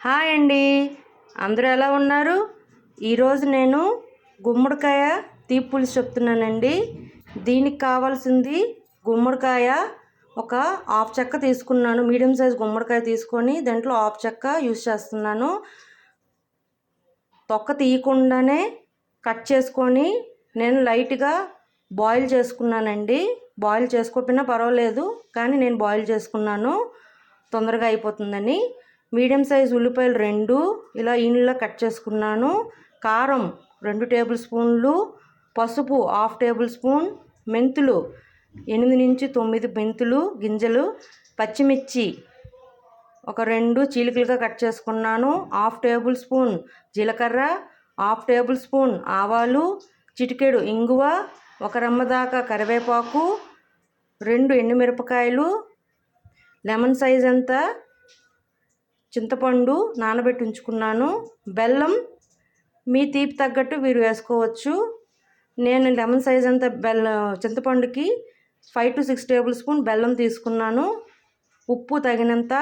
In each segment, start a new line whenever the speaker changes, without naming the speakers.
Hi అండి, అందరూ ఎలా ఉన్నారు? ఈరోజు నేను గుమ్మడికాయ తీపి పులుసు చెప్తున్నానండి. దీనికి కావాల్సింది గుమ్మడికాయ ఒక హాఫ్ చెక్క తీసుకున్నాను. మీడియం సైజ్ గుమ్మడికాయ తీసుకొని దాంట్లో హాఫ్ చెక్క యూజ్ చేస్తున్నాను. తొక్క తీయకుండానే కట్ చేసుకొని నేను లైట్గా బాయిల్ చేసుకున్నానండి. బాయిల్ చేసుకోకపోయినా పర్వాలేదు, కానీ నేను బాయిల్ చేసుకున్నాను తొందరగా అయిపోతుందని. మీడియం సైజ్ ఉల్లిపాయలు 2 ఇలా ఇంట్లో కట్ చేసుకున్నాను. కారం 2 టేబుల్ స్పూన్లు, పసుపు 1/2 టేబుల్ స్పూన్, మెంతులు 8 నుంచి 9 మెంతులు గింజలు, పచ్చిమిర్చి ఒక 2 చీలికలుగా కట్ చేసుకున్నాను. 1/2 టేబుల్ స్పూన్ జీలకర్ర, 1/2 టేబుల్ స్పూన్ ఆవాలు, చిటికెడు ఇంగువ, 1 రెమ్మ దాకా కరివేపాకు, 2 ఎండుమిరపకాయలు, లెమన్ సైజ్ అంతా చింతపండు నానబెట్టి ఉంచుకున్నాను. బెల్లం మీ తీపి తగ్గట్టు మీరు వేసుకోవచ్చు. నేను లెమన్ సైజ్ అంతా చింతపండుకి 5 to 6 టేబుల్ స్పూన్ బెల్లం తీసుకున్నాను. ఉప్పు తగినంత,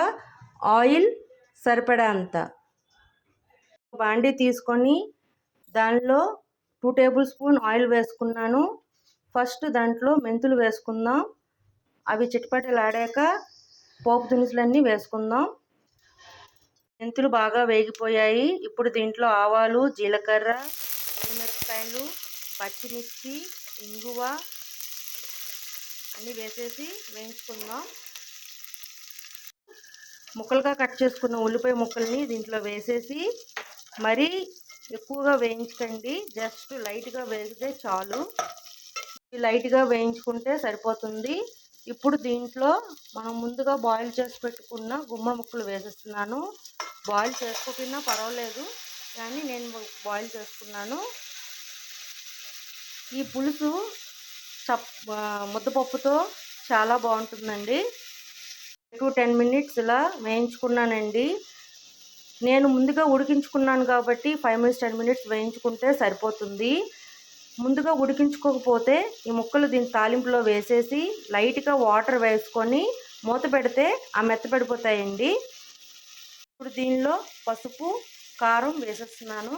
ఆయిల్ సరిపడా అంత. బాండీ తీసుకొని దానిలో 2 టేబుల్ స్పూన్ ఆయిల్ వేసుకున్నాను. ఫస్ట్ దాంట్లో మెంతులు వేసుకుందాం. అవి చిటపటలాడాక పోపు దినుసులన్నీ వేసుకుందాం. మెంతులు బాగా వేగిపోయాయి. ఇప్పుడు దీంట్లో ఆవాలు, జీలకర్ర, ఎండుమిరపకాయలు, పచ్చిమిర్చి, ఇంగువ అన్నీ వేసేసి వేయించుకుందాం. ముక్కలుగా కట్ చేసుకున్న ఉల్లిపాయ ముక్కల్ని దీంట్లో వేసేసి మరీ ఎక్కువగా వేయించకండి, జస్ట్ లైట్గా వేగితే చాలు. లైట్గా వేయించుకుంటే సరిపోతుంది. ఇప్పుడు దీంట్లో మనం ముందుగా బాయిల్ చేసి పెట్టుకున్న గుమ్మడి ముక్కలు వేసేస్తున్నాను. బాయిల్ చేసుకోకపోయినా పర్వాలేదు, కానీ నేను బాయిల్ చేసుకున్నాను. ఈ పులుసు ముద్దపప్పుతో చాలా బాగుంటుందండి. 10 minutes ఇలా వేయించుకున్నానండి. నేను ముందుగా ఉడికించుకున్నాను కాబట్టి 5 minutes 10 minutes వేయించుకుంటే సరిపోతుంది. ముందుగా ఉడికించుకోకపోతే ఈ ముక్కలు దీని తాలింపులో వేసేసి లైట్గా వాటర్ వేసుకొని మూత పెడితే ఆ మెత్తపడిపోతాయండి. ఇప్పుడు దీనిలో పసుపు, కారం వేసేస్తున్నాను.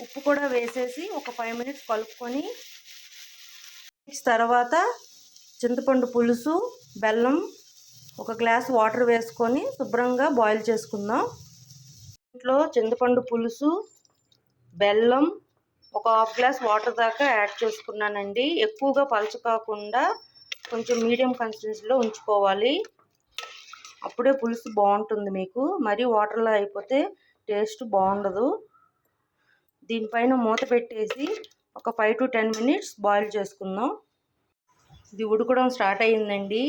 ఉప్పు కూడా వేసేసి ఒక 5 minutes కలుపుకొని తర్వాత చింతపండు పులుసు, బెల్లం, ఒక గ్లాస్ వాటర్ వేసుకొని శుభ్రంగా బాయిల్ చేసుకుందాం. ఇంట్లో చింతపండు పులుసు, బెల్లం, ఒక హాఫ్ గ్లాస్ వాటర్ దాకా యాడ్ చేసుకున్నానండి. ఎక్కువగా పలచ కాకుండా కొంచెం మీడియం కన్సిస్టెన్సీలో ఉంచుకోవాలి. అప్పుడే పులుసు బాగుంటుంది మీకు. మరీ వాటర్లో అయిపోతే టేస్ట్ బాగుండదు. దీనిపైన మూత పెట్టేసి ఒక 5 to 10 minutes బాయిల్ చేసుకుందాం. ఇది ఉడకడం స్టార్ట్ అయ్యిందండి.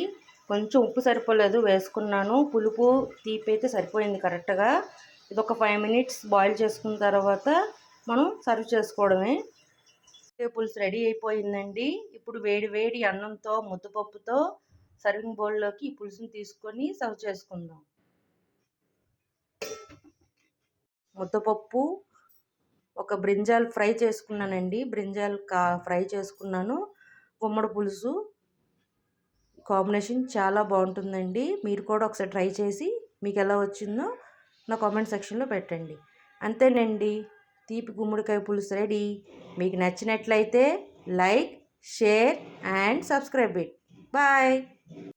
కొంచెం ఉప్పు సరిపోలేదు, వేసుకున్నాను. పులుపు తీపి అయితే సరిపోయింది కరెక్ట్గా. ఇది ఒక 5 minutes బాయిల్ చేసుకున్న తర్వాత మనం సర్వ్ చేసుకోవడమే. పులుసు రెడీ అయిపోయిందండి. ఇప్పుడు వేడి వేడి అన్నంతో ముద్దపప్పుతో సర్వింగ్ బౌల్లోకి ఈ పులుసుని తీసుకొని సర్వ్ చేసుకుందాం. ముద్దపప్పు, ఒక బ్రింజాల్ ఫ్రై చేసుకున్నానండి. బ్రింజాల్ ఫ్రై చేసుకున్నాను. గుమ్మడి పులుసు కాంబినేషన్ చాలా బాగుంటుందండి. మీరు కూడా ఒకసారి ట్రై చేసి మీకు ఎలా వచ్చిందో నా కామెంట్ సెక్షన్లో పెట్టండి. అంతేనండి, తీపి గుమ్మడికాయ పులుసు రెడీ. మీకు నచ్చినట్లయితే like, share and subscribe it. Bye.